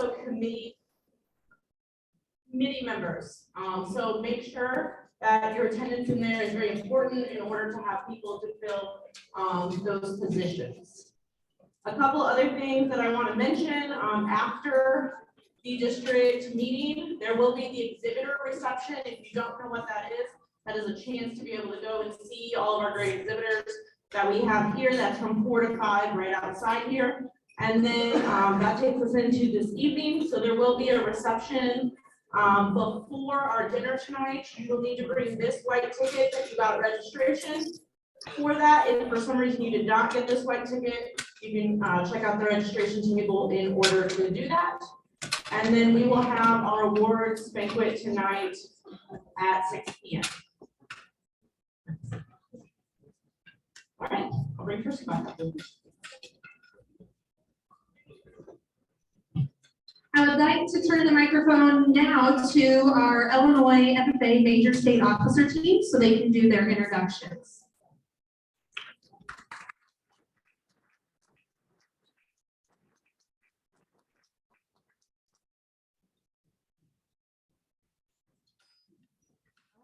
also committee members. So make sure that your attendance in there is very important in order to have people to fill those positions. A couple other things that I want to mention, after the district meeting, there will be the exhibitor reception. If you don't know what that is a chance to be able to go and see all of our great exhibitors that we have here. That's from 4 to 5 right outside here. And then that takes us into this evening. So there will be a reception before our dinner tonight. You will need to bring this white ticket that you got at registration. For that, if for some reason you did not get this white ticket, you can check out the registration table in order to do that. And then we will have our awards banquet tonight at 6 p.m. All right, I'll bring Kirsty back up. I would like to turn the microphone now to our Illinois FFA Major State Officer team so they can do their introductions.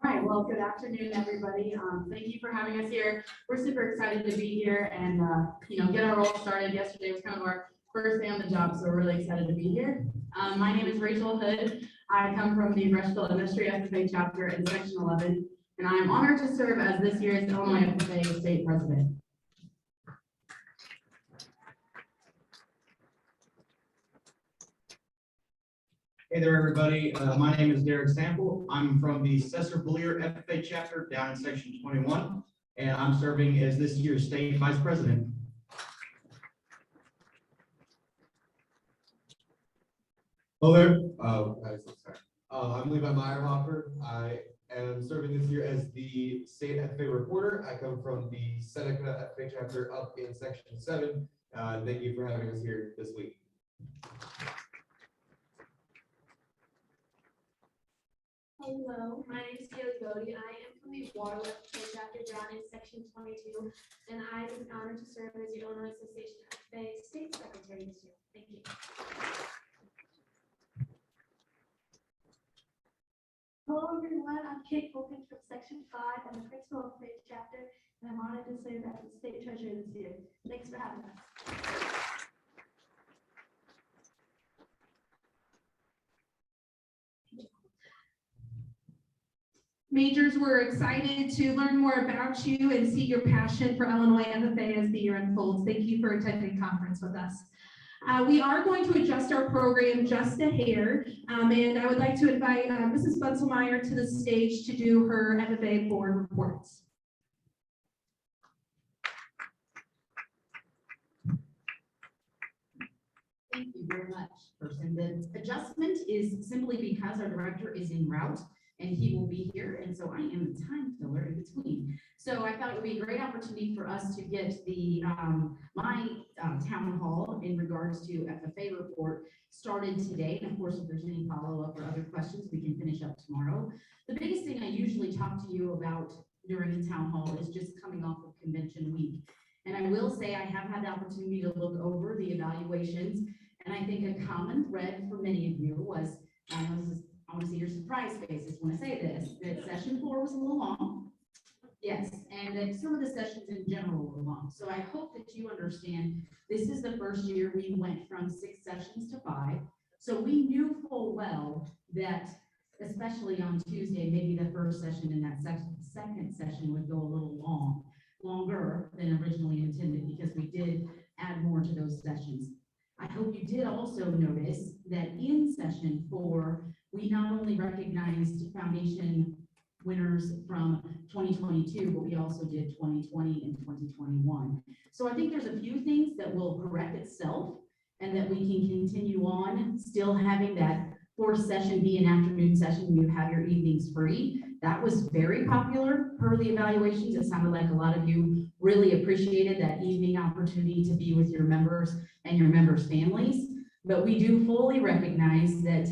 All right, well, good afternoon, everybody. Thank you for having us here. We're super excited to be here and, get our roll started. Yesterday was kind of our first day on the job, so we're really excited to be here. My name is Rachel Hood. I come from the Rushville Industry FFA chapter in Section 11, and I'm honored to serve as this year's Illinois FFA State President. Hey there, everybody. My name is Derek Sample. I'm from the Cesar-Bullier FFA chapter down in Section 21, and I'm serving as this year's State Vice President. Hello there. I'm Levi Meyerhofer. I am serving this year as the State FFA reporter. I come from the Seneca FFA chapter up in Section 7. Thank you for having us here this week. Hello, my name is Haley Bodie. I am from the Waterloo FFA chapter down in Section 22, and I am honored to serve as the Illinois Association FFA State Secretary this year. Thank you. Hello, everyone. I'm Kate Fulton from Section 5. I'm the principal of FFA chapter, and I'm honored to serve as the State Treasurer this year. Thanks for having us. Majors, we're excited to learn more about you and see your passion for Illinois FFA as the year unfolds. Thank you for attending conference with us. We are going to adjust our program just a hair, and I would like to invite Mrs. Bunselmeyer to the stage to do her FFA board reports. Thank you very much, person. The adjustment is simply because our director is en route and he will be here, and so I am the time filler in between. So I thought it would be a great opportunity for us to get the my town hall in regards to FFA report started today. And of course, if there's any follow-up or other questions, we can finish up tomorrow. The biggest thing I usually talk to you about during the town hall is just coming off of convention week. And I will say I have had the opportunity to look over the evaluations, and I think a common thread for many of you was, I want to see your surprise faces when I say this, that session 4 was a little long. Yes, and that some of the sessions in general were long. So I hope that you understand this is the first year we went from 6 sessions to 5. So we knew full well that, especially on Tuesday, maybe the first session in that second session would go a little longer than originally intended, because we did add more to those sessions. I hope you did also notice that in session 4, we not only recognized foundation winners from 2022, but we also did 2020 and 2021. So I think there's a few things that will correct itself and that we can continue on still having that 4th session be an afternoon session. You have your evenings free. That was very popular per the evaluations. It sounded like a lot of you really appreciated that evening opportunity to be with your members and your members' families. But we do fully recognize that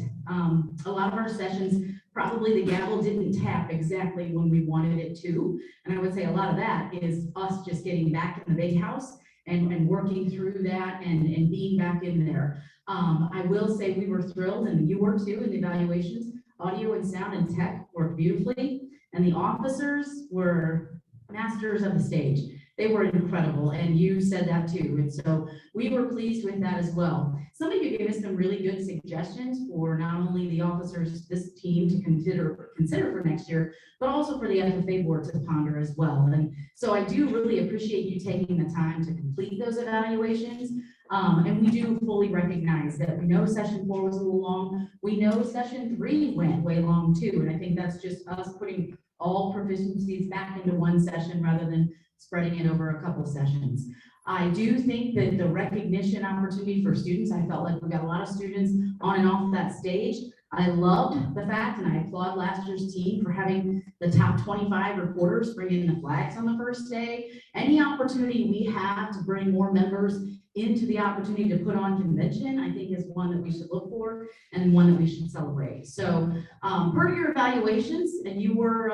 a lot of our sessions, probably the gavel didn't tap exactly when we wanted it to. And I would say a lot of that is us just getting back in the big house and working through that and being back in there. I will say we were thrilled, and you were too, in the evaluations. Audio and sound and tech worked beautifully, and the officers were masters of the stage. They were incredible, and you said that too, and so we were pleased with that as well. Some of you gave us some really good suggestions for not only the officers, this team to consider for next year, but also for the FFA board to ponder as well. And so I do really appreciate you taking the time to complete those evaluations. And we do fully recognize that we know session 4 was a little long. We know session 3 went way long too. And I think that's just us putting all proficiencies back into one session rather than spreading it over a couple sessions. I do think that the recognition opportunity for students, I felt like we got a lot of students on and off that stage. I loved the fact, and I applaud last year's team for having the top 25 reporters bring in the flags on the first day. Any opportunity we have to bring more members into the opportunity to put on convention, I think is one that we should look for and one that we should celebrate. So per your evaluations, and you were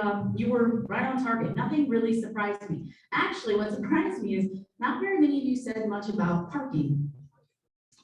right on target. Nothing really surprised me. Actually, what surprised me is not very many of you said much about parking.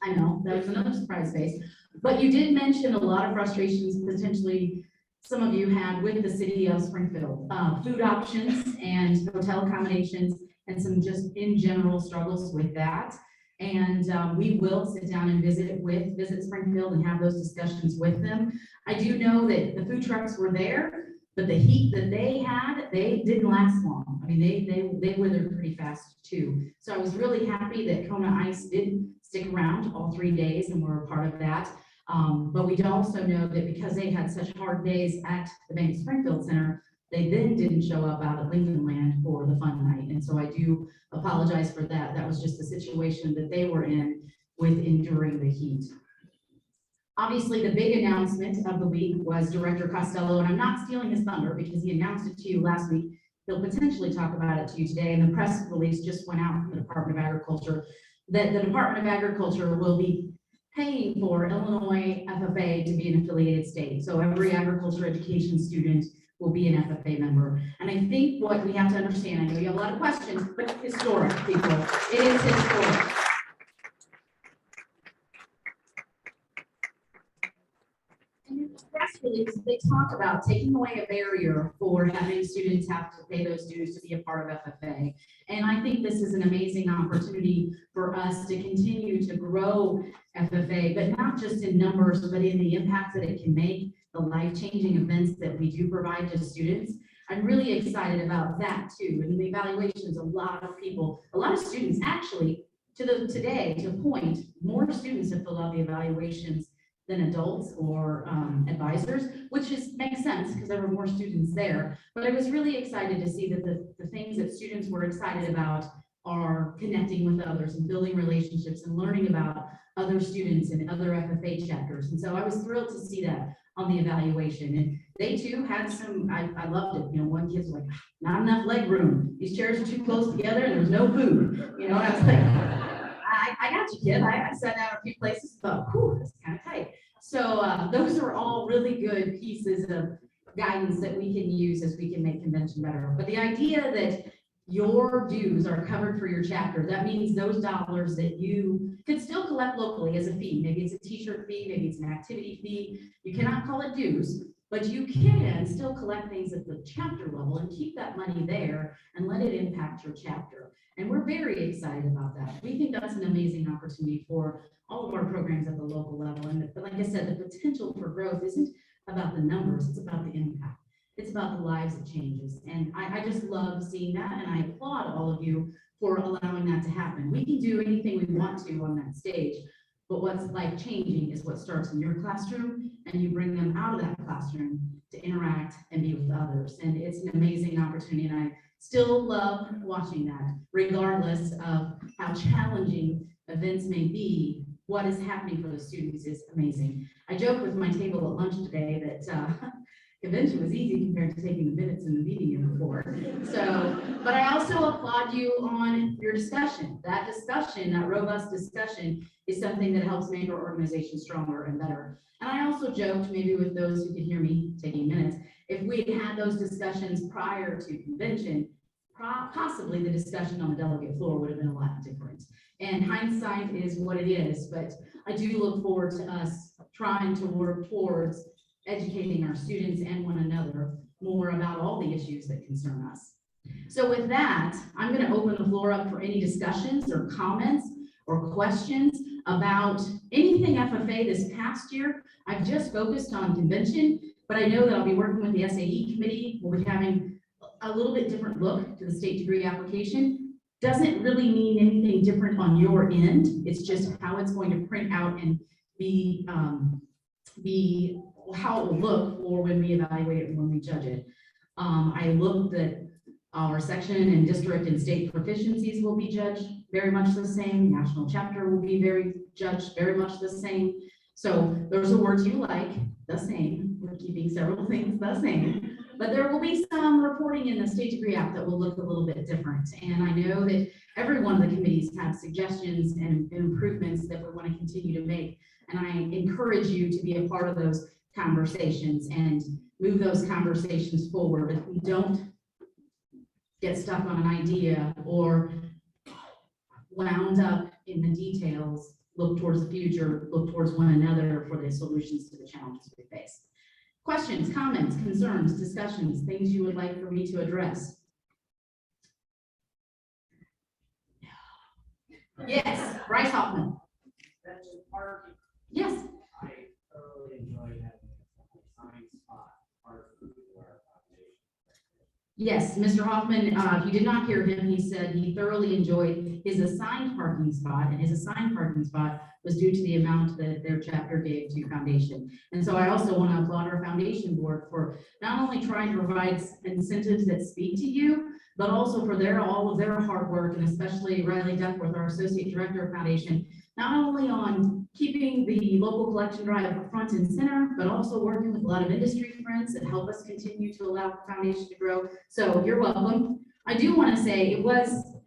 I know, that was another surprise face, but you did mention a lot of frustrations potentially some of you had with the city of Springfield, food options and hotel accommodations, and some just in general struggles with that. And we will sit down and visit Springfield and have those discussions with them. I do know that the food trucks were there, but the heat that they had, they didn't last long. I mean, they withered pretty fast too. So I was really happy that Kona Ice did stick around all 3 days and were a part of that. But we also know that because they had such hard days at the Bank of Springfield Center, they then didn't show up out at Lincoln Land for the fun night. And so I do apologize for that. That was just the situation that they were in with enduring the heat. Obviously, the big announcement of the week was Director Costello, and I'm not stealing his thunder because he announced it to you last week. He'll potentially talk about it to you today, and the press release just went out from the Department of Agriculture that the Department of Agriculture will be paying for Illinois FFA to be an affiliated state. So every agriculture education student will be an FFA member. And I think what we have to understand, I know you have a lot of questions, but historic, people. It is historic. In the press release, they talk about taking away a barrier for having students have to pay those dues to be a part of FFA. And I think this is an amazing opportunity for us to continue to grow FFA, but not just in numbers, but in the impact that it can make, the life-changing events that we do provide to students. I'm really excited about that too. And the evaluations, a lot of students actually, today, to point, more students have filled out the evaluations than adults or advisors, which makes sense because there were more students there. But I was really excited to see that the things that students were excited about are connecting with others and building relationships and learning about other students and other FFA chapters. And so I was thrilled to see that on the evaluation. And they too had some, I loved it. You know, one kid's like, not enough leg room. These chairs are too close together and there's no food. You know, and I was like, I got you, kid. I sat down a few places, thought, whew, that's kind of tight. So those are all really good pieces of guidance that we can use as we can make convention better. But the idea that your dues are covered for your chapter, that means those dollars that you could still collect locally as a fee. Maybe it's a t-shirt fee, maybe it's an activity fee. You cannot call it dues, but you can still collect things at the chapter level and keep that money there and let it impact your chapter. And we're very excited about that. We think that's an amazing opportunity for all of our programs at the local level. And like I said, the potential for growth isn't about the numbers, it's about the impact. It's about the lives it changes. And I just love seeing that. And I applaud all of you for allowing that to happen. We can do anything we want to on that stage, but what's life changing is what starts in your classroom and you bring them out of that classroom to interact and be with others. And it's an amazing opportunity. And I still love watching that, regardless of how challenging events may be. What is happening for the students is amazing. I joked with my table at lunch today that convention was easy compared to taking the minutes in the meeting before. So, but I also applaud you on your discussion. That discussion, that robust discussion, is something that helps make our organization stronger and better. And I also joked, maybe with those who could hear me taking minutes, if we had had those discussions prior to convention, possibly the discussion on the delegate floor would have been a lot different. And hindsight is what it is, but I do look forward to us trying to work towards educating our students and one another more about all the issues that concern us. So with that, I'm going to open the floor up for any discussions or comments or questions about anything FFA this past year. I've just focused on convention, but I know that I'll be working with the SAE committee. We'll be having a little bit different look to the state degree application. Doesn't really mean anything different on your end. It's just how it's going to print out and be how it will look for when we evaluate it and when we judge it. I looked at our section and district and state proficiencies will be judged very much the same. National chapter will be judged very much the same. So those are words you like, the same. We're keeping several things the same. But there will be some reporting in the state degree app that will look a little bit different. And I know that every one of the committees have suggestions and improvements that we want to continue to make. And I encourage you to be a part of those conversations and move those conversations forward. If we don't get stuck on an idea or wound up in the details, look towards the future, look towards one another for the solutions to the challenges we face. Questions, comments, concerns, discussions, things you would like for me to address? Yes, Bryce Hoffman. Yes. I thoroughly enjoyed having a science spot part of our foundation. Yes, Mr. Hoffman, if you did not hear him, he said he thoroughly enjoyed his assigned parking spot, and his assigned parking spot was due to the amount that their chapter gave to foundation. And so I also want to applaud our foundation board for not only trying to provide incentives that speak to you, but also for all of their hard work, and especially Riley Duckworth, our associate director of foundation, not only on keeping the local collection drive front and center, but also working with a lot of industry friends that help us continue to allow the foundation to grow. So you're welcome. I do want to say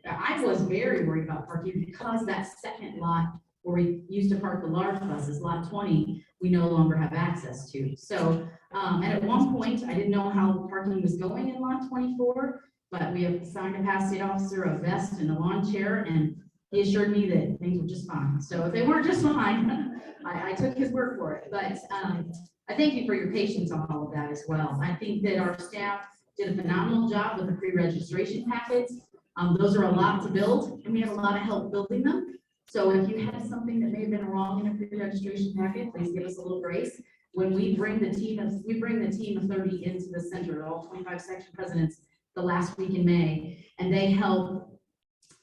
I was very worried about parking because that second lot where we used to park the large buses, lot 20, we no longer have access to. So, and at one point, I didn't know how the parking was going in lot 24, but we have assigned a pass state officer a vest and a lawn chair, and he assured me that things were just fine. So if they weren't just fine, I took his word for it. But I thank you for your patience on all of that as well. I think that our staff did a phenomenal job with the pre-registration packets. Those are a lot to build, and we have a lot of help building them. So if you had something that may have been wrong in a pre-registration packet, please give us a little grace. When we bring the team of 30 into the center, all 25 section presidents, the last week in May, and they help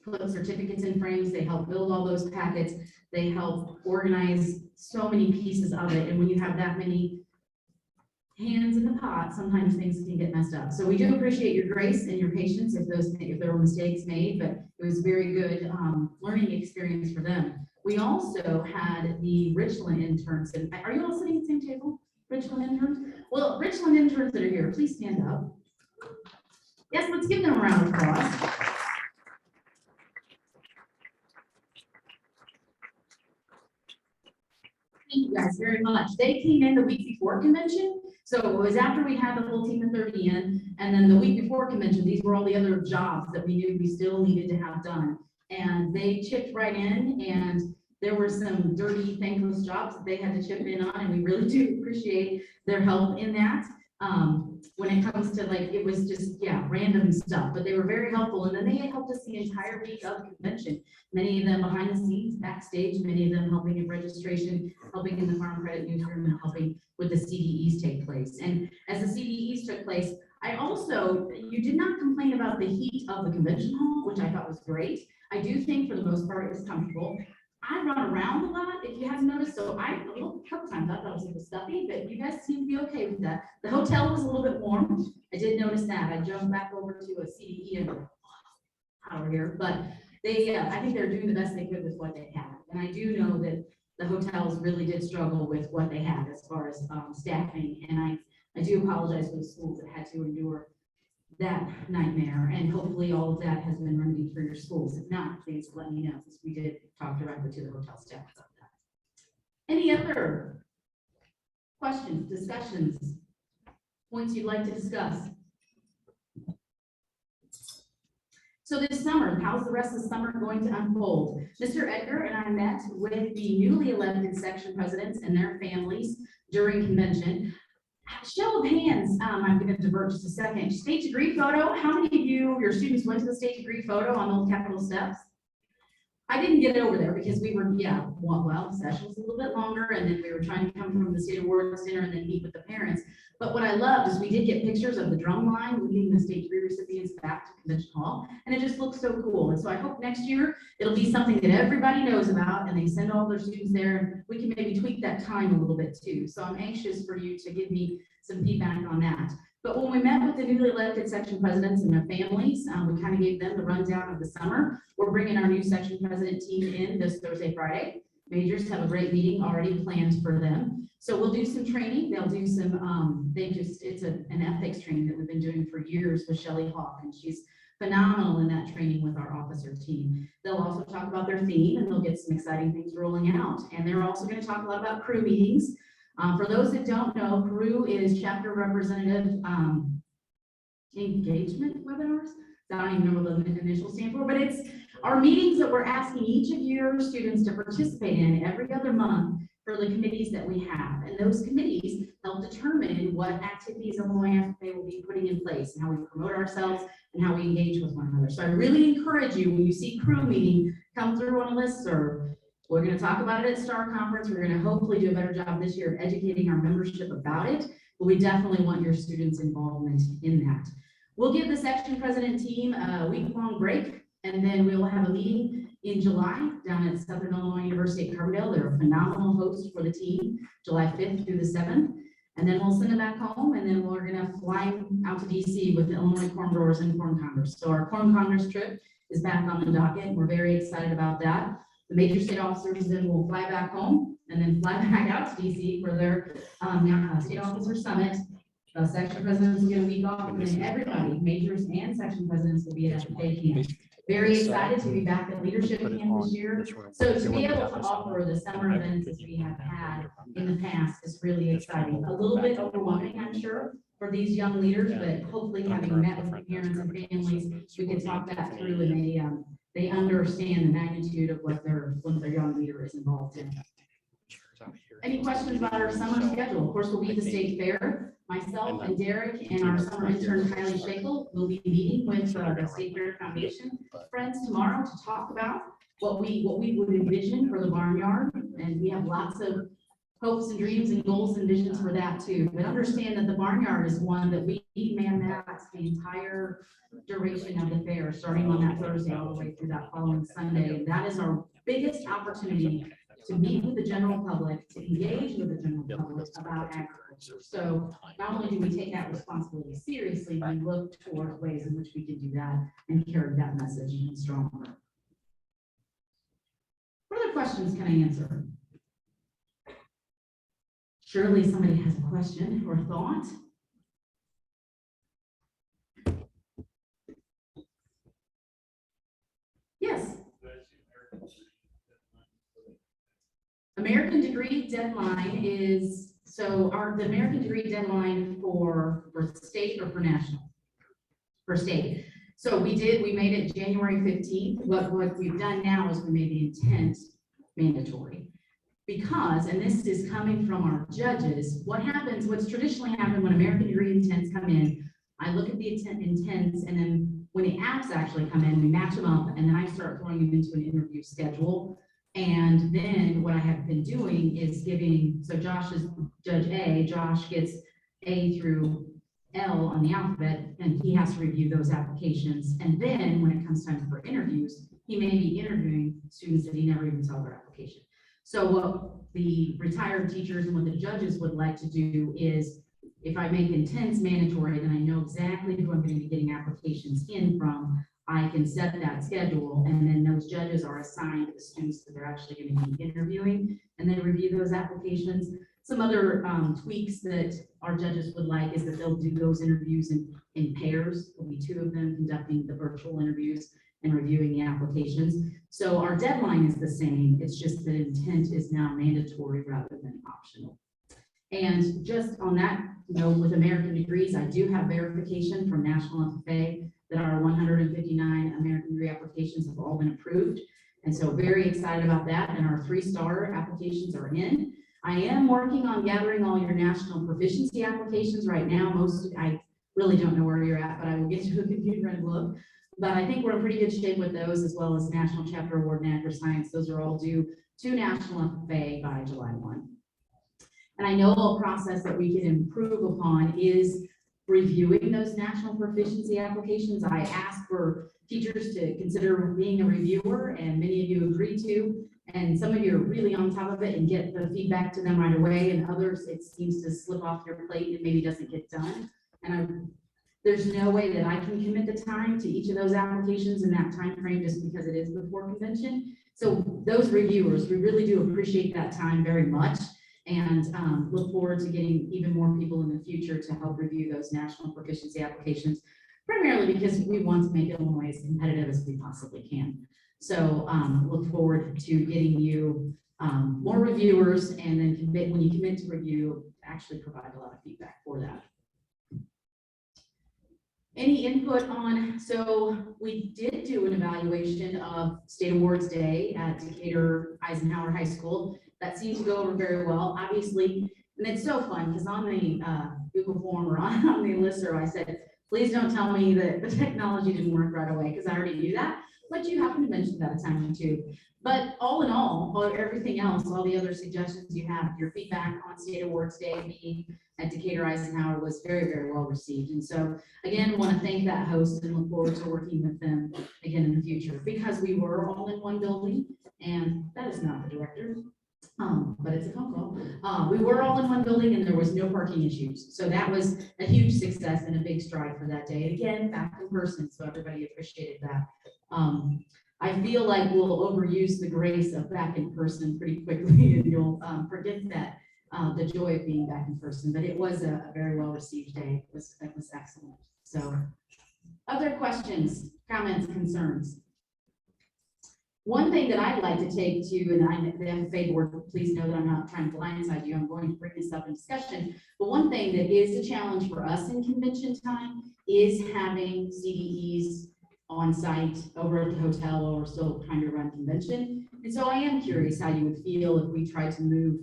put certificates in frames, they help build all those packets, they help organize so many pieces of it. And when you have that many hands in the pot, sometimes things can get messed up. So we do appreciate your grace and your patience if there were mistakes made, but it was very good learning experience for them. We also had the Richland interns, and are you all sitting at the same table? Richland interns? Well, Richland interns that are here, please stand up. Yes, let's give them a round of applause. Thank you guys very much. They came in the week before convention. So it was after we had the whole team of 30 in, and then the week before convention, these were all the other jobs that we knew we still needed to have done. And they chipped right in, and there were some dirty, thankless jobs that they had to chip in on, and we really do appreciate their help in that. When it comes to it was just, random stuff, but they were very helpful. And then they helped us the entire week of the convention. Many of them behind the scenes, backstage, many of them helping in registration, helping in the farm credit newsroom, and helping with the CDEs take place. And as the CDEs took place, you did not complain about the heat of the convention hall, which I thought was great. I do think for the most part it was comfortable. I run around a lot, if you haven't noticed, so a couple times I thought it was a little stuffy, but you guys seem to be okay with that. The hotel was a little bit warm. I did notice that. I jumped back over to a CDE and out of here, but I think they're doing the best they could with what they had. And I do know that the hotels really did struggle with what they had as far as staffing. And I do apologize for the schools that had to endure that nightmare, and hopefully all of that has been remedied for your schools. If not, please let me know, because we did talk directly to the hotel staff about that. Any other questions, discussions, points you'd like to discuss? So this summer, how's the rest of the summer going to unfold? Mr. Edgar and I met with the newly elected section presidents and their families during convention. Show of hands, I'm gonna divert just a second. State degree photo, how many of you, your students went to the state degree photo on Old Capitol steps? I didn't get over there because we were, well, the session was a little bit longer and then we were trying to come from the state awards dinner and then meet with the parents. But what I loved is we did get pictures of the drum line leading the state degree recipients back to Convention Hall. And it just looks so cool. And so I hope next year it'll be something that everybody knows about and they send all their students there. And we can maybe tweak that time a little bit too. So I'm anxious for you to give me some feedback on that. But when we met with the newly elected section presidents and their families, we kind of gave them the rundown of the summer. We're bringing our new section president team in this Thursday, Friday. Majors have a great meeting already planned for them. So we'll do some training. They'll do some, it's an ethics training that we've been doing for years with Shelley Hawk, and she's phenomenal in that training with our officer team. They'll also talk about their theme and they'll get some exciting things rolling out. And they're also going to talk a lot about crew meetings. For those that don't know, CREW is chapter representative engagement webinars. I don't even know what the initials stand for, but it's our meetings that we're asking each of your students to participate in every other month for the committees that we have. And those committees help determine what activities Illinois FFA will be putting in place and how we promote ourselves and how we engage with one another. So I really encourage you, when you see CREW meeting come through on a listserv, we're going to talk about it at STAR Conference. We're going to hopefully do a better job this year of educating our membership about it, but we definitely want your students' involvement in that. We'll give the section president team a week-long break, and then we'll have a meeting in July down at Southern Illinois University at Carbondale. They're a phenomenal host for the team, July 5th through the 7th. And then we'll send them back home, and then we're going to fly out to DC with the Illinois Corn Growers and Corn Congress. So our Corn Congress trip is back on the docket. We're very excited about that. The major state officers then will fly back home and then fly back out to DC for their state officer summit. The section presidents will get a week off, and then everybody, majors and section presidents, will be at FFA camp. Very excited to be back at leadership camp this year. So to be able to offer the summer events as we have had in the past is really exciting. A little bit overwhelming, I'm sure, for these young leaders, but hopefully having met with the parents and families, we can talk that through, and they understand the magnitude of what their young leader is involved in. Any questions about our summer schedule? Of course, we'll be at the state fair. Myself and Derek and our summer intern Kylie Shackle will be meeting with the State Fair Foundation friends tomorrow to talk about what we would envision for the barnyard. And we have lots of hopes and dreams and goals and visions for that too. But understand that the barnyard is one that we man that's the entire duration of the fair, starting on that Thursday all the way through that following Sunday. And that is our biggest opportunity to meet with the general public, to engage with the general public about agriculture. So not only do we take that responsibility seriously, we look toward ways in which we can do that and carry that message even stronger. What other questions can I answer? Surely somebody has a question or thought. Yes. American degree deadline is, the American degree deadline for state or for national? For state. So we made it January 15th. What we've done now is we made the intent mandatory. Because, and this is coming from our judges, what's traditionally happened when American degree intents come in, I look at the intents, and then when the apps actually come in, we match them up, and then I start throwing them into an interview schedule. And then what I have been doing is giving, so Josh is Judge A, Josh gets A through L on the alphabet, and he has to review those applications. And then when it comes time for interviews, he may be interviewing students that he never even saw their application. So what the retired teachers and what the judges would like to do is, if I make intents mandatory, then I know exactly who I'm going to be getting applications in from. I can set that schedule, and then those judges are assigned to the students that they're actually going to be interviewing, and they review those applications. Some other tweaks that our judges would like is that they'll do those interviews in pairs. There'll be two of them conducting the virtual interviews and reviewing the applications. So our deadline is the same. It's just that intent is now mandatory rather than optional. And just on that note, with American degrees, I do have verification from National FFA that our 159 American degree applications have all been approved. And so very excited about that. And our 3-star applications are in. I am working on gathering all your national proficiency applications right now. I really don't know where you're at, but I will get you a computer and look. But I think we're in pretty good shape with those, as well as National Chapter Award in Agri-Science. Those are all due to National FFA by July 1. And I know a process that we can improve upon is reviewing those national proficiency applications. I asked for teachers to consider being a reviewer, and many of you agreed to. And some of you are really on top of it and get the feedback to them right away, and others, it seems to slip off your plate and maybe doesn't get done. And there's no way that I can commit the time to each of those applications in that time frame just because it is before convention. So those reviewers, we really do appreciate that time very much, and look forward to getting even more people in the future to help review those national proficiency applications, primarily because we want to make Illinois as competitive as we possibly can. So look forward to getting you more reviewers, and then when you commit to review, actually provide a lot of feedback for that. Any input on, so we did do an evaluation of State Awards Day at Decatur Eisenhower High School. That seemed to go over very well, obviously. And it's so fun because on the Google form or on the listserv, I said, please don't tell me that the technology didn't work right away, because I already knew that. But you happened to mention that a time or two. But all in all, everything else, all the other suggestions you have, your feedback on State Awards Day being at Decatur Eisenhower was very, very well received. And so again, want to thank that host and look forward to working with them again in the future, because we were all in one building, and that is not the director. But it's a phone call. We were all in one building and there was no parking issues. So that was a huge success and a big stride for that day. And again, back in person, so everybody appreciated that. I feel like we'll overuse the grace of back in person pretty quickly, and you'll forget that the joy of being back in person. But it was a very well received day. It was excellent. So, other questions, comments, concerns? One thing that I'd like to take to, and the FFA board, please know that I'm not trying to blindside you, I'm going to bring this up in discussion, but one thing that is a challenge for us in convention time is having CDEs on site over at the hotel while we're still trying to run convention. And so I am curious how you would feel if we tried to move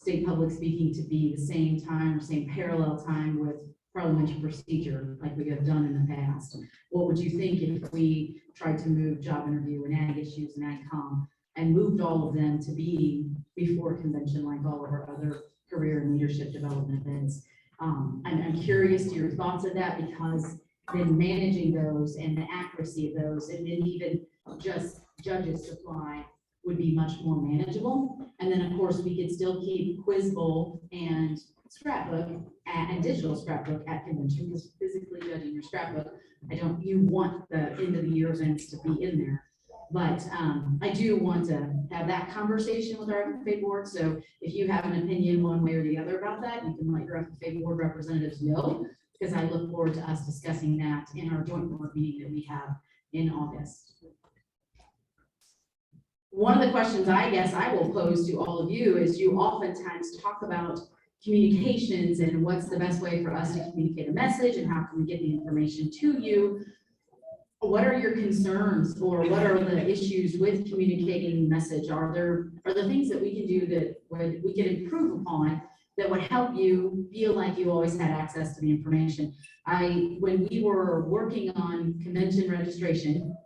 state public speaking to be the same time or same parallel time with parliamentary procedure like we have done in the past. What would you think if we tried to move job interview and ag issues and ag comm and moved all of them to be before convention like all of our other career and leadership development events? I'm curious to your thoughts of that, because then managing those and the accuracy of those, and then even just judges supply would be much more manageable. And then of course we could still keep Quiz Bowl and scrapbook and digital scrapbook at convention, because physically judging your scrapbook, you want the end of the year events to be in there. But I do want to have that conversation with our FFA board. So if you have an opinion one way or the other about that, you can let your FFA board representatives know, because I look forward to us discussing that in our joint board meeting that we have in August. One of the questions I guess I will pose to all of you is, you oftentimes talk about communications and what's the best way for us to communicate a message and how can we get the information to you. What are your concerns, or what are the issues with communicating message? Are there things that we can do that we can improve upon that would help you feel like you always had access to the information? When we were working on convention registration,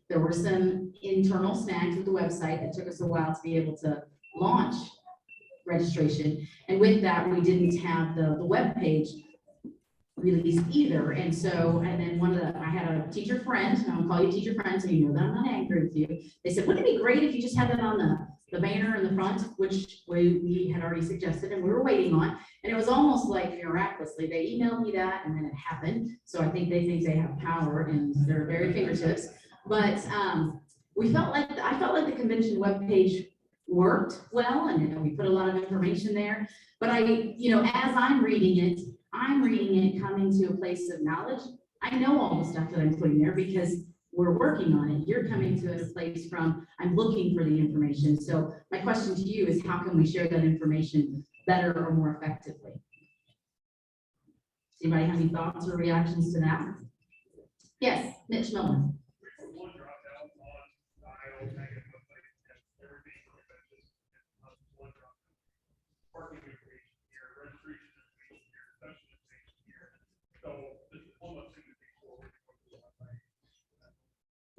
there were some internal snags with the website that took us a while to be able to launch registration. And with that, we didn't have the web page released either. And so, and then I had a teacher friend, and I'll call you teacher friend, so you know that I'm not angry with you. They said, wouldn't it be great if you just had that on the banner in the front, which we had already suggested and we were waiting on. And it was almost like miraculously, they emailed me that and then it happened. So I think they have power in their very fingertips. But I felt like the convention webpage worked well, and we put a lot of information there. But as I'm reading it coming to a place of knowledge. I know all the stuff that I'm putting there because we're working on it. You're coming to a place from, I'm looking for the information. So my question to you is, how can we share that information better or more effectively. Does anybody have any thoughts or reactions to that? Yes, Mitch Miller.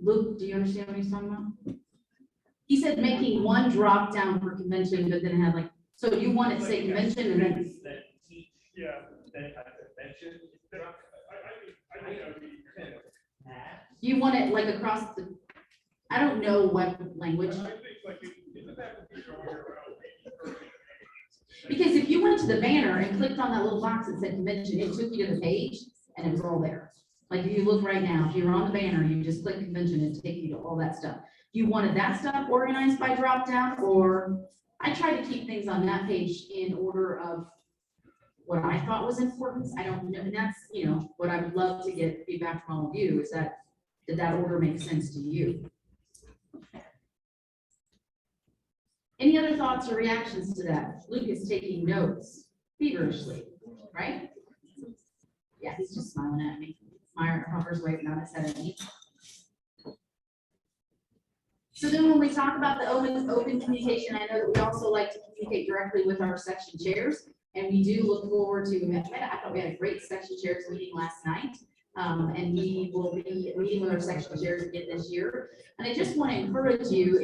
Luke, do you understand what he's talking about? He said making one drop down for convention, but then have like, so you want it to say convention and then. Yeah, then have convention. You want it like across the, I don't know what language. Because if you went to the banner and clicked on that little box that said convention, it took you to the page and it was all there. Like if you look right now, if you're on the banner, you just click convention and take you to all that stuff. You wanted that stuff organized by drop down, or I try to keep things on that page in order of what I thought was important. I don't know, and that's, you know, what I would love to get feedback from all of you is that, did that order make sense to you? Any other thoughts or reactions to that? Luke is taking notes feverishly, right? Yeah, he's just smiling at me. Meyer Hopper's waving out his head at me. So then when we talk about the open communication, I know that we also like to communicate directly with our section chairs. And we do look forward to, I thought we had a great section chairs meeting last night. And we will be meeting with our section chairs again this year. And I just want to encourage you,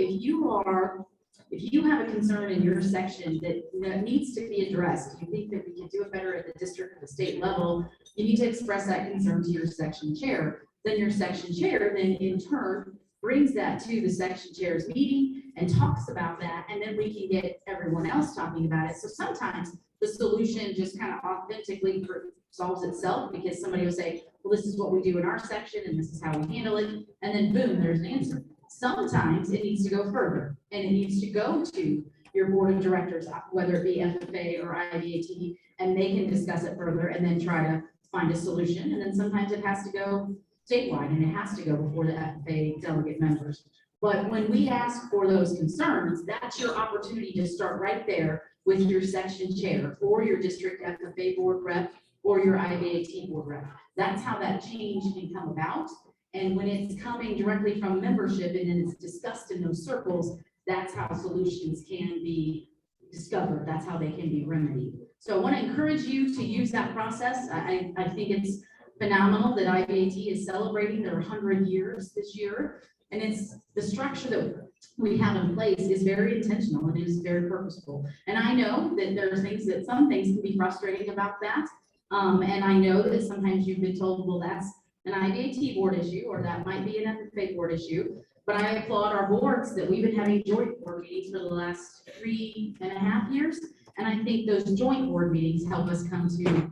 if you have a concern in your section that needs to be addressed, you think that we can do it better at the district or the state level, you need to express that concern to your section chair. Then your section chair then in turn brings that to the section chairs meeting and talks about that, and then we can get everyone else talking about it. So sometimes the solution just kind of authentically solves itself because somebody will say, well, this is what we do in our section and this is how we handle it, and then boom, there's an answer. Sometimes it needs to go further and it needs to go to your board of directors, whether it be FFA or IAVAT, and they can discuss it further and then try to find a solution. And then sometimes it has to go statewide and it has to go before the FFA delegate members. But when we ask for those concerns, that's your opportunity to start right there with your section chair or your district FFA board rep or your IAVAT board rep. That's how that change can come about. And when it's coming directly from membership and then it's discussed in those circles, that's how solutions can be discovered. That's how they can be remedied. So I want to encourage you to use that process. I think it's phenomenal that IAVAT is celebrating their 100 years this year. And it's the structure that we have in place is very intentional and is very purposeful. And I know that there's things that some things can be frustrating about that. And I know that sometimes you've been told, well, that's an IAVAT board issue, or that might be an FFA board issue. But I applaud our boards that we've been having joint board meetings for the last 3.5 years. And I think those joint board meetings help us come to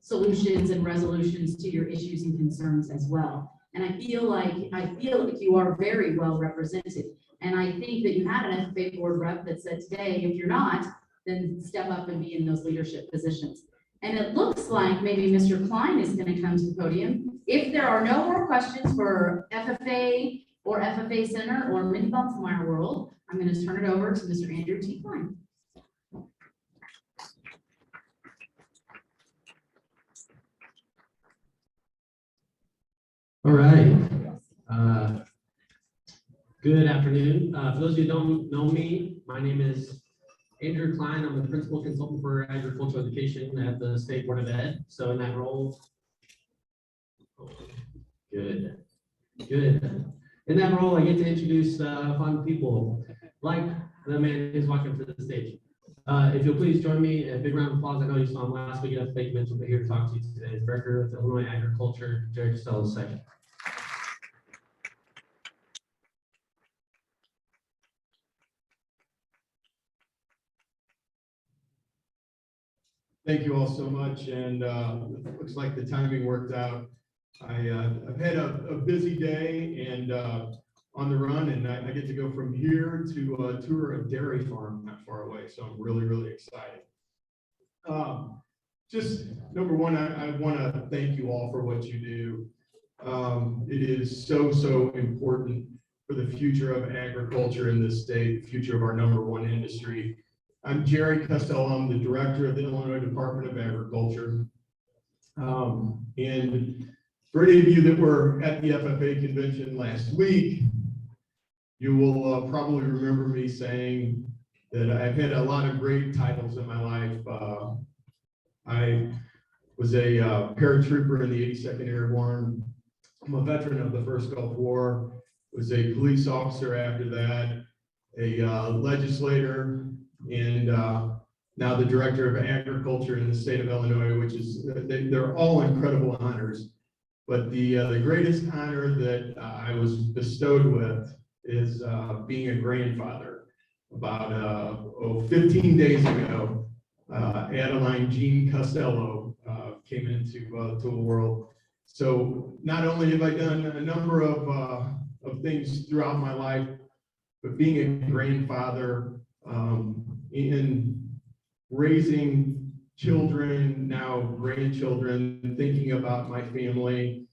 solutions and resolutions to your issues and concerns as well. And I feel like you are very well represented. And I think that you have an FFA board rep that said today, if you're not, then step up and be in those leadership positions. And it looks like maybe Mr. Klein is going to come to the podium. If there are no more questions for FFA or FFA Center or Minnie Bunselmeyer World, I'm going to turn it over to Mr. Andrew T. Klein. All right. Good afternoon. For those of you who don't know me, my name is Andrew Klein. I'm the principal consultant for agricultural education at the State Board of Ed. So in that role, good. In that role, I get to introduce fun people like the man who's walking to the stage. If you'll please join me, a big round of applause. I know you saw him last week at FFA Convention, but here to talk to you today is Director of Illinois Agriculture, Jerry Costello II. Thank you all so much, and it looks like the timing worked out. I've had a busy day and on the run, and I get to go from here to tour a dairy farm not far away, so I'm really excited. Just number one, I want to thank you all for what you do. It is so important for the future of agriculture in this state, the future of our #1 industry. I'm Jerry Costello. I'm the director of the Illinois Department of Agriculture. And for any of you that were at the FFA convention last week, you will probably remember me saying that I've had a lot of great titles in my life. I was a paratrooper in the 82nd Airborne. I'm a veteran of the first Gulf War, was a police officer after that, a legislator, and now the director of agriculture in the state of Illinois, which is, they're all incredible honors. But the greatest honor that I was bestowed with is being a grandfather. About 15 days ago, Adeline Jean Costello came into the world. So not only have I done a number of things throughout my life, but being a grandfather in raising children, now grandchildren, thinking about my family,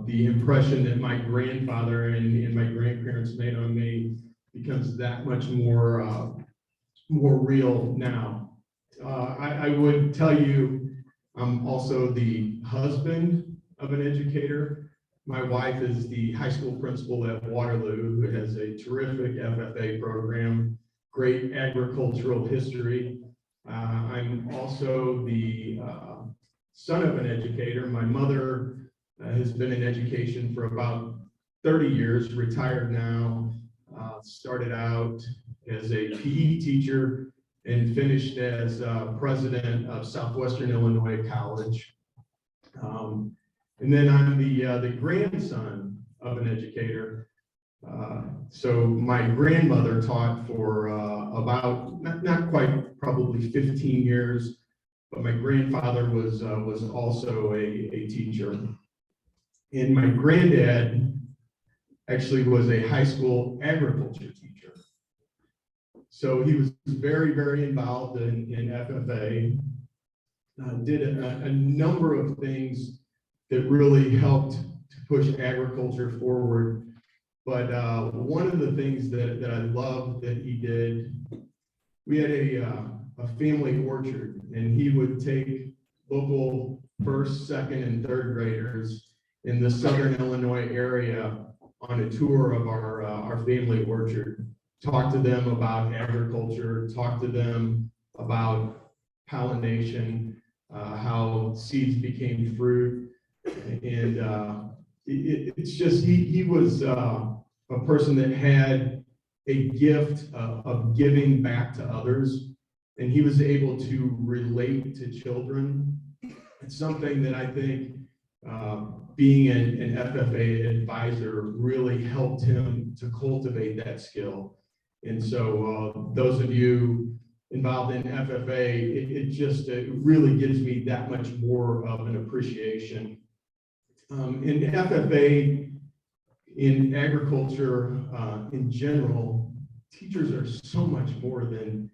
the impression that my grandfather and my grandparents made on me becomes that much more real now. I would tell you, I'm also the husband of an educator. My wife is the high school principal at Waterloo, who has a terrific FFA program, great agricultural history. I'm also the son of an educator. My mother has been in education for about 30 years, retired now, started out as a PE teacher and finished as president of Southwestern Illinois College. And then I'm the grandson of an educator. So my grandmother taught for about, not quite, probably 15 years, but my grandfather was also a teacher. And my granddad actually was a high school agriculture teacher. So he was very, very involved in FFA, did a number of things that really helped to push agriculture forward. But one of the things that I loved that he did, we had a family orchard, and he would take local first, second, and third graders in the southern Illinois area on a tour of our family orchard, talk to them about agriculture, talk to them about pollination, how seeds became fruit. And it's just, he was a person that had a gift of giving back to others, and he was able to relate to children. It's something that I think being an FFA advisor really helped him to cultivate that skill. And so those of you involved in FFA, it really gives me that much more of an appreciation. In FFA, in agriculture in general, teachers are so much more than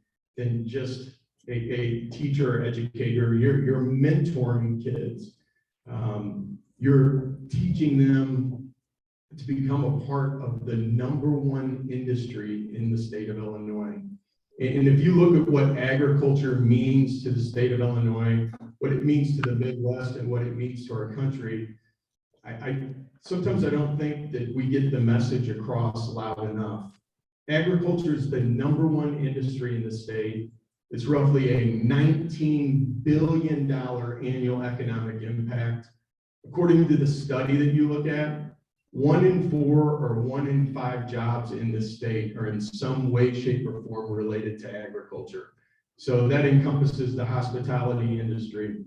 just a teacher or educator. You're mentoring kids. You're teaching them to become a part of the #1 industry in the state of Illinois. And if you look at what agriculture means to the state of Illinois, what it means to the Midwest, and what it means to our country, sometimes I don't think that we get the message across loud enough. Agriculture is the #1 industry in the state. It's roughly a $19 billion annual economic impact. According to the study that you look at, 1 in 4 or 1 in 5 jobs in the state are in some way, shape, or form related to agriculture. So that encompasses the hospitality industry.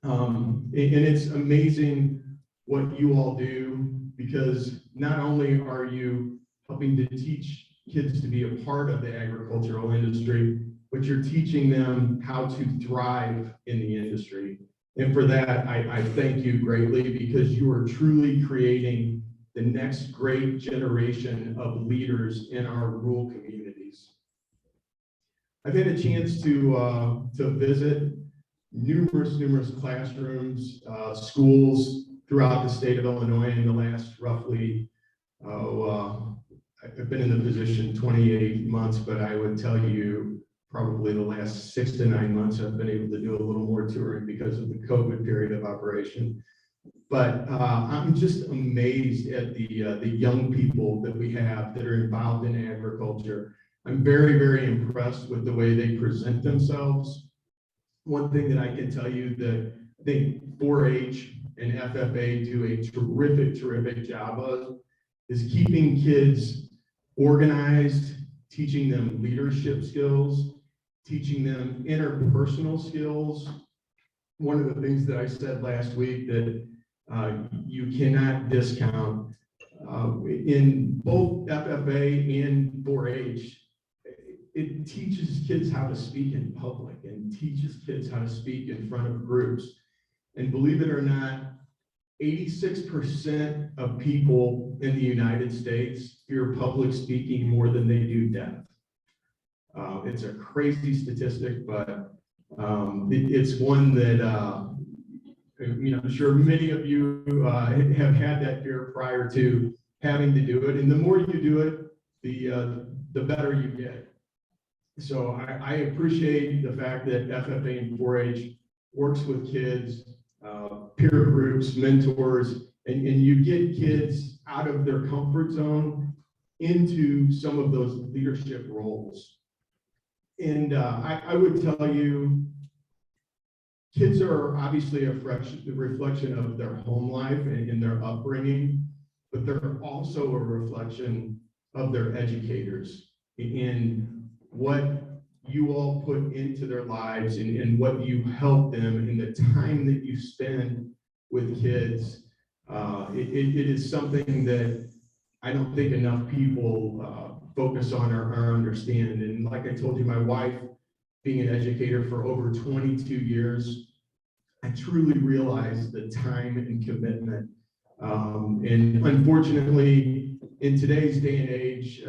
And it's amazing what you all do, because not only are you helping to teach kids to be a part of the agricultural industry, but you're teaching them how to thrive in the industry. And for that, I thank you greatly, because you are truly creating the next great generation of leaders in our rural communities. I've had a chance to visit numerous classrooms, schools throughout the state of Illinois in the last roughly, I've been in the position 28 months, but I would tell you probably the last 6 to 9 months, I've been able to do a little more touring because of the COVID period of operation. But I'm just amazed at the young people that we have that are involved in agriculture. I'm very, very impressed with the way they present themselves. One thing that I can tell you that I think 4-H and FFA do a terrific job of is keeping kids organized, teaching them leadership skills, teaching them interpersonal skills. One of the things that I said last week that you cannot discount in both FFA and 4-H, it teaches kids how to speak in public and teaches kids how to speak in front of groups. And believe it or not, 86% of people in the United States fear public speaking more than they do death. It's a crazy statistic, but it's one that I'm sure many of you have had that fear prior to having to do it. And the more you do it, the better you get. So I appreciate the fact that FFA and 4-H works with kids, peer groups, mentors, and you get kids out of their comfort zone into some of those leadership roles. And I would tell you, kids are obviously a reflection of their home life and their upbringing, but they're also a reflection of their educators and what you all put into their lives and what you help them and the time that you spend with kids. It is something that I don't think enough people focus on or understand. And like I told you, my wife, being an educator for over 22 years, I truly realized the time and commitment. And unfortunately, in today's day and age,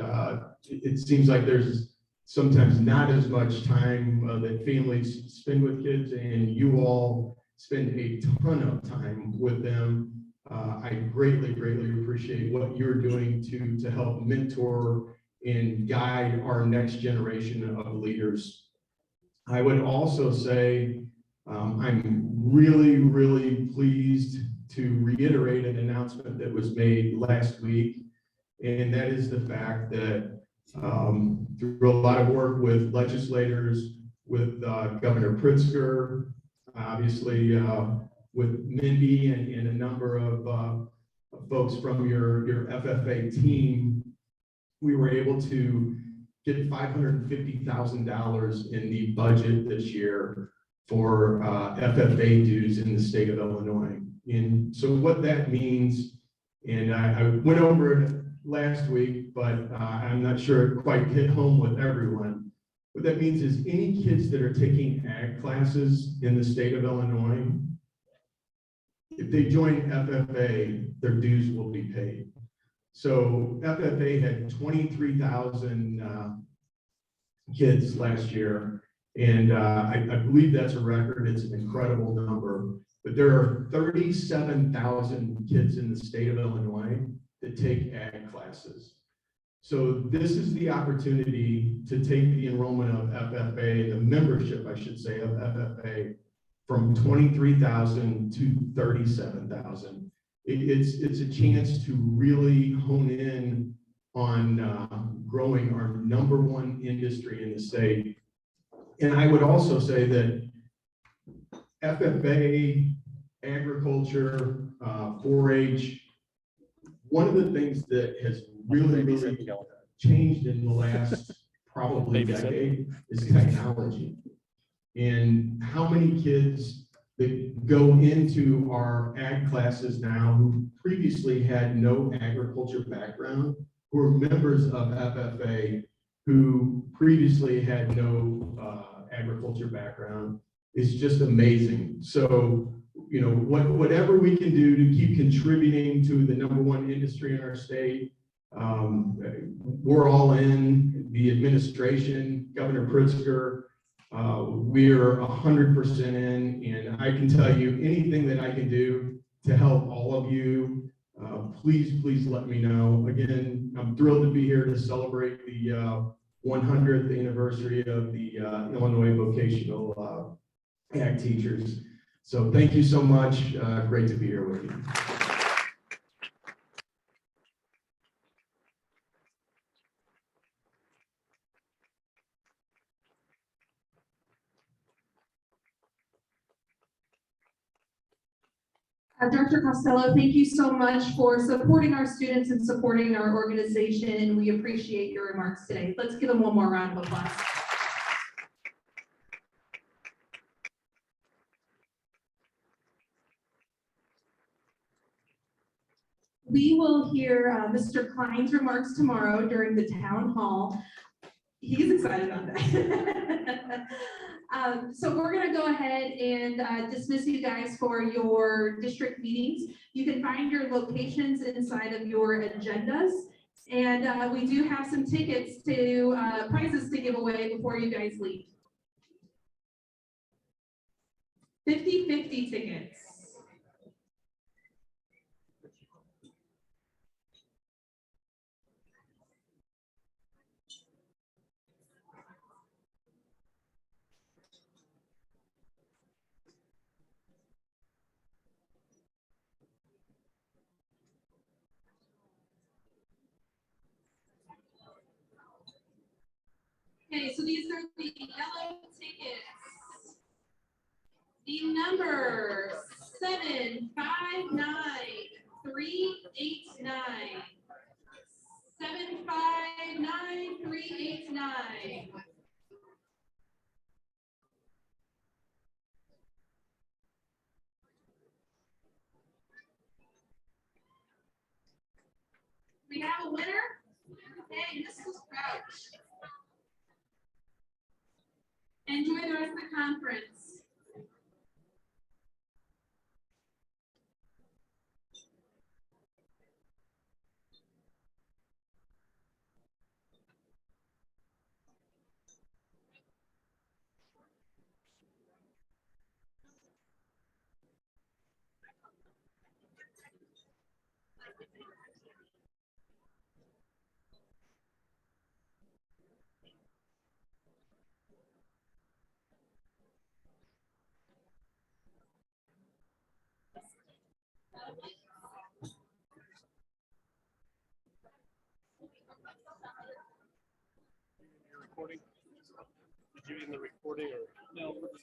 it seems like there's sometimes not as much time that families spend with kids, and you all spend a ton of time with them. I greatly appreciate what you're doing to help mentor and guide our next generation of leaders. I would also say I'm really pleased to reiterate an announcement that was made last week, and that is the fact that through a lot of work with legislators, with Governor Pritzker, obviously with Mindy and a number of folks from your FFA team, we were able to get $550,000 in the budget this year for FFA dues in the state of Illinois. And so what that means, and I went over it last week, but I'm not sure it quite hit home with everyone. What that means is any kids that are taking ag classes in the state of Illinois, if they join FFA, their dues will be paid. So FFA had 23,000 kids last year, and I believe that's a record. It's an incredible number, but there are 37,000 kids in the state of Illinois that take ag classes. So this is the opportunity to take the enrollment of FFA, the membership, I should say, of FFA from 23,000 to 37,000. It's a chance to really hone in on growing our #1 industry in the state. And I would also say that FFA, agriculture, 4-H, one of the things that has really changed in the last probably decade is technology. And how many kids that go into our ag classes now who previously had no agriculture background, who are members of FFA, who previously had no agriculture background, is just amazing. So, you know, whatever we can do to keep contributing to the #1 industry in our state, we're all in. The administration, Governor Pritzker, we're 100% in, and I can tell you anything that I can do to help all of you, please let me know. Again, I'm thrilled to be here to celebrate the 100th anniversary of the Illinois Vocational Ag Teachers. So thank you so much. Great to be here with you. Dr. Costello, thank you so much for supporting our students and supporting our organization, and we appreciate your remarks today. Let's give them one more round of applause. We will hear Mr. Klein's remarks tomorrow during the town hall. He's excited about that. So we're going to go ahead and dismiss you guys for your district meetings. You can find your locations inside of your agendas. And we do have some tickets to prizes to give away before you guys leave. 50-50 tickets. Okay, so these are the yellow tickets. The number 759-389. 759-389. We have a winner. Hey, Mrs. Crouch. Enjoy the rest of the conference. Recording? Did you in the recording or? No, we're just